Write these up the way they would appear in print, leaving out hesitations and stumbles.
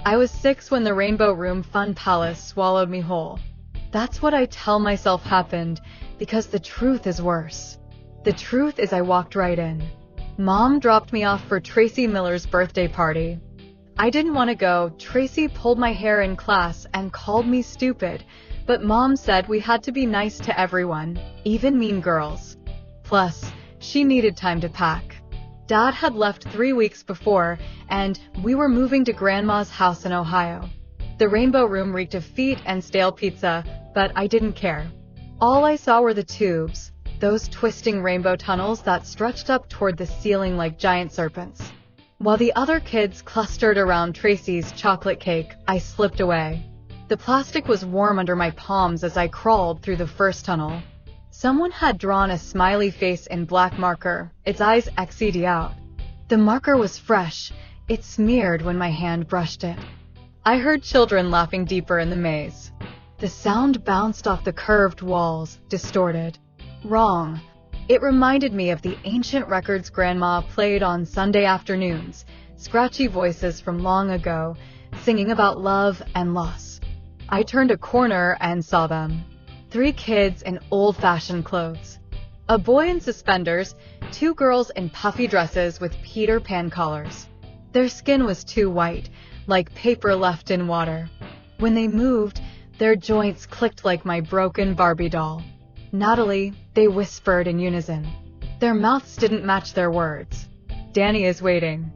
I was 6 when the Rainbow Room Fun Palace swallowed me whole. That's what I tell myself happened, because the truth is worse. The truth is I walked right in. Mom dropped me off for Tracy Miller's birthday party. I didn't want to go. Tracy pulled my hair in class and called me stupid, but Mom said we had to be nice to everyone, even mean girls. Plus, she needed time to pack. Dad had left 3 weeks before, and we were moving to Grandma's house in Ohio. The Rainbow Room reeked of feet and stale pizza, but I didn't care. All I saw were the tubes, those twisting rainbow tunnels that stretched up toward the ceiling like giant serpents. While the other kids clustered around Tracy's chocolate cake, I slipped away. The plastic was warm under my palms as I crawled through the first tunnel. Someone had drawn a smiley face in black marker, its eyes X'd out. The marker was fresh. It smeared when my hand brushed it. I heard children laughing deeper in the maze. The sound bounced off the curved walls, distorted. Wrong. It reminded me of the ancient records Grandma played on Sunday afternoons, scratchy voices from long ago, singing about love and loss. I turned a corner and saw them. 3 kids in old-fashioned clothes. A boy in suspenders, 2 girls in puffy dresses with Peter Pan collars. Their skin was too white, like paper left in water. When they moved, their joints clicked like my broken Barbie doll. Natalie, they whispered in unison. Their mouths didn't match their words. Danny is waiting.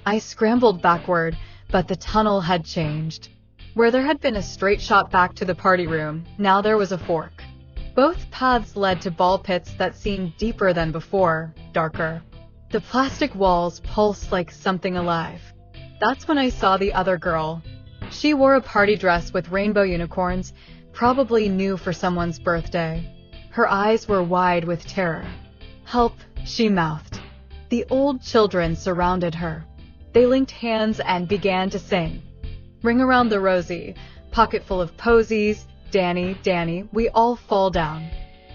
I scrambled backward, but the tunnel had changed. Where there had been a straight shot back to the party room, now there was a fork. Both paths led to ball pits that seemed deeper than before, darker. The plastic walls pulsed like something alive. That's when I saw the other girl. She wore a party dress with rainbow unicorns, probably new for someone's birthday. Her eyes were wide with terror. "Help," she mouthed. The old children surrounded her. They linked hands and began to sing. "Ring around the rosy," "Pocket full of posies," "Danny, Danny, we all fall down."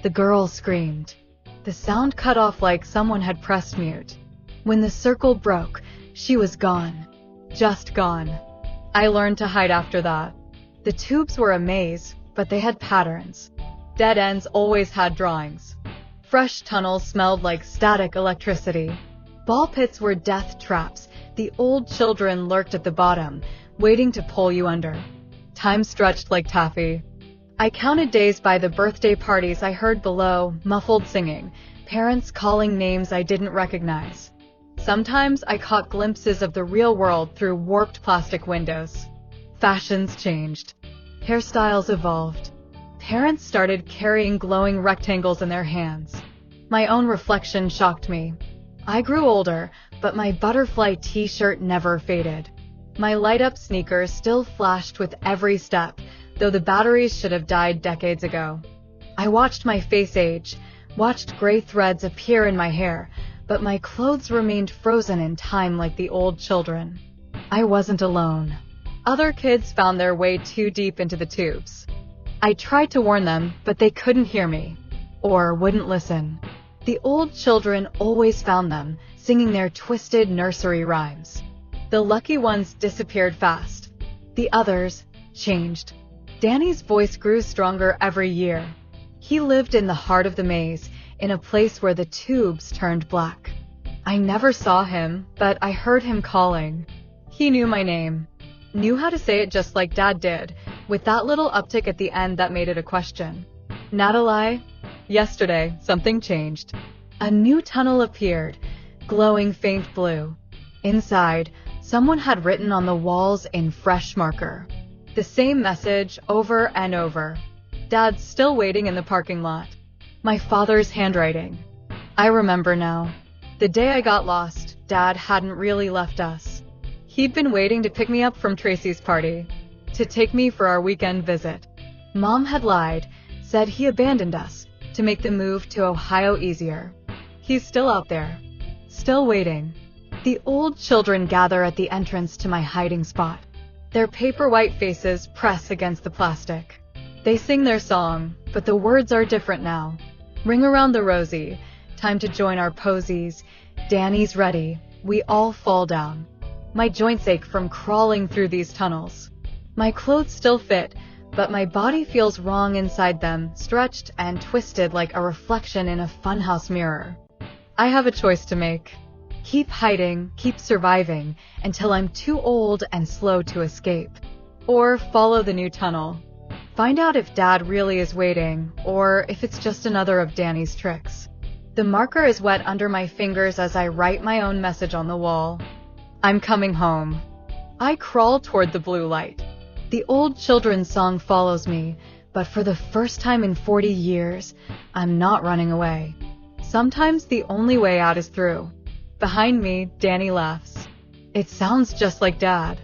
The girl screamed. The sound cut off like someone had pressed mute. When the circle broke, she was gone. Just gone. I learned to hide after that. The tubes were a maze, but they had patterns. Dead ends always had drawings. Fresh tunnels smelled like static electricity. Ball pits were death traps. The old children lurked at the bottom, waiting to pull you under. Time stretched like taffy. I counted days by the birthday parties I heard below, muffled singing, parents calling names I didn't recognize. Sometimes I caught glimpses of the real world through warped plastic windows. Fashions changed. Hairstyles evolved. Parents started carrying glowing rectangles in their hands. My own reflection shocked me. I grew older, but my butterfly t-shirt never faded. My light-up sneakers still flashed with every step, though the batteries should have died decades ago. I watched my face age, watched gray threads appear in my hair, but my clothes remained frozen in time like the old children. I wasn't alone. Other kids found their way too deep into the tubes. I tried to warn them, but they couldn't hear me, or wouldn't listen. The old children always found them, singing their twisted nursery rhymes. The lucky ones disappeared fast. The others changed. Danny's voice grew stronger every year. He lived in the heart of the maze, in a place where the tubes turned black. I never saw him, but I heard him calling. He knew my name. Knew how to say it just like Dad did, with that little uptick at the end that made it a question. "Natalie?" Yesterday, something changed. A new tunnel appeared, glowing faint blue. Inside, someone had written on the walls in fresh marker. The same message over and over. Dad's still waiting in the parking lot. My father's handwriting. I remember now. The day I got lost, Dad hadn't really left us. He'd been waiting to pick me up from Tracy's party, to take me for our weekend visit. Mom had lied, said he abandoned us, to make the move to Ohio easier. He's still out there, still waiting. The old children gather at the entrance to my hiding spot. Their paper white faces press against the plastic. They sing their song, but the words are different now. "Ring around the rosy," "Time to join our posies," "Danny's ready," "We all fall down." My joints ache from crawling through these tunnels. My clothes still fit, but my body feels wrong inside them, stretched and twisted like a reflection in a funhouse mirror. I have a choice to make. Keep hiding, keep surviving, until I'm too old and slow to escape. Or follow the new tunnel. Find out if Dad really is waiting, or if it's just another of Danny's tricks. The marker is wet under my fingers as I write my own message on the wall. I'm coming home. I crawl toward the blue light. The old children's song follows me, but for the first time in 40 years, I'm not running away. Sometimes the only way out is through. Behind me, Danny laughs. It sounds just like Dad.